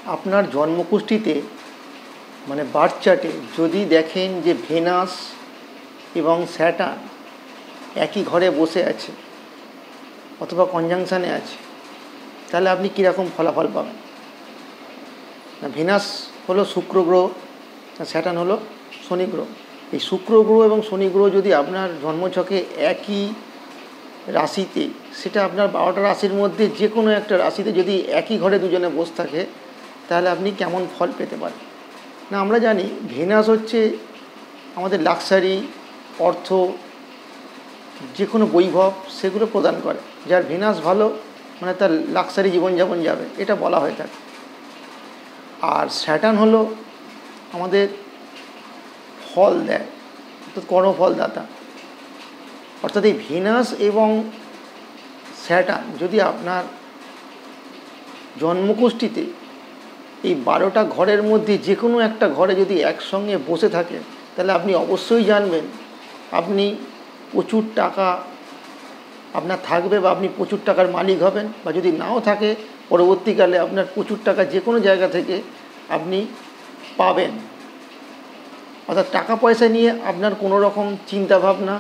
আপনার জন্মকুষ্ঠিতে মানে বার্থ চার্টে যদি দেখেন যে ভেনাস এবং স্যাটার্ন একই ঘরে বসে আছে অথবা কনজাংশানে আছে, তাহলে আপনি কীরকম ফলাফল পাবেন। না, ভেনাস হলো শুক্র গ্রহ, স্যাটার্ন হলো শনি গ্রহ। এই শুক্র গ্রহ এবং শনি গ্রহ যদি আপনার জন্মছকে একই রাশিতে, সেটা আপনার 12টা রাশির মধ্যে যে কোনো একটা রাশিতে যদি একই ঘরে দুজনে বসে থাকে, তাহলে আপনি কেমন ফল পেতে পারেন। না, আমরা জানি ভেনাস হচ্ছে আমাদের লাক্সারি, অর্থ, যে কোনো বৈভব সেগুলো প্রদান করে। যার ভেনাস ভালো মানে তার লাক্সারি জীবনযাপন যাবে, এটা বলা হয়ে থাকে। আর স্যাটার্ন হলো আমাদের ফল দেয়, অর্থাৎ কর্মফলদাতা। অর্থাৎ এই ভেনাস এবং স্যাটার্ন যদি আপনার জন্মকুষ্ঠিতে এই 12টা ঘরের মধ্যে যে কোনো একটা ঘরে যদি একসঙ্গে বসে থাকে, তাহলে আপনি অবশ্যই জানবেন আপনি প্রচুর টাকা আপনার থাকবে বা আপনি প্রচুর টাকার মালিক হবেন, বা যদি নাও থাকে পরবর্তীকালে আপনার প্রচুর টাকা যে কোনো জায়গা থেকে আপনি পাবেন। অর্থাৎ টাকা পয়সা নিয়ে আপনার কোনো রকম চিন্তাভাবনা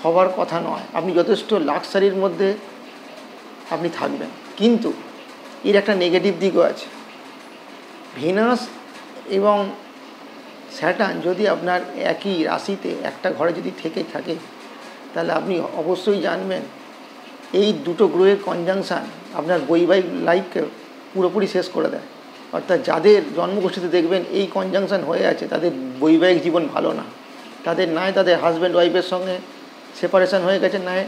হওয়ার কথা নয়, আপনি যথেষ্ট লাক্সারির মধ্যে আপনি থাকবেন। কিন্তু এর একটা নেগেটিভ দিকও আছে। ভেনাস এবং স্যাটার্ন যদি আপনার একই রাশিতে একটা ঘরে যদি থেকে থাকে, তাহলে আপনি অবশ্যই জানবেন এই দুটো গ্রহের কনজাংশান আপনার বৈবাহিক লাইফকে পুরোপুরি শেষ করে দেয়। অর্থাৎ যাদের জন্মকুষ্ঠিতে দেখবেন এই কনজাংশান হয়ে আছে, তাদের বৈবাহিক জীবন ভালো না। তাদের নয় তাদের হাজব্যান্ড ওয়াইফের সঙ্গে সেপারেশন হয়ে গেছে, নয়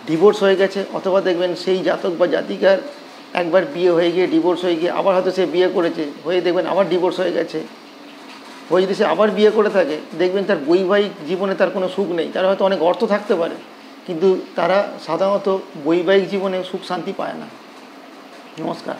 ডিভোর্স হয়ে গেছে, অথবা দেখবেন সেই জাতক বা জাতিকার একবার বিয়ে হয়ে গিয়ে ডিভোর্স হয়ে গিয়ে আবার হয়তো সে বিয়ে করেছে, হয়ে দেখবেন আবার ডিভোর্স হয়ে গেছে। হয়ে যদি সে আবার বিয়ে করে থাকে, দেখবেন তার বৈবাহিক জীবনে তার কোনো সুখ নেই। তার হয়তো অনেক অর্থ থাকতে পারে, কিন্তু তারা সাধারণত বৈবাহিক জীবনে সুখ শান্তি পায় না। নমস্কার।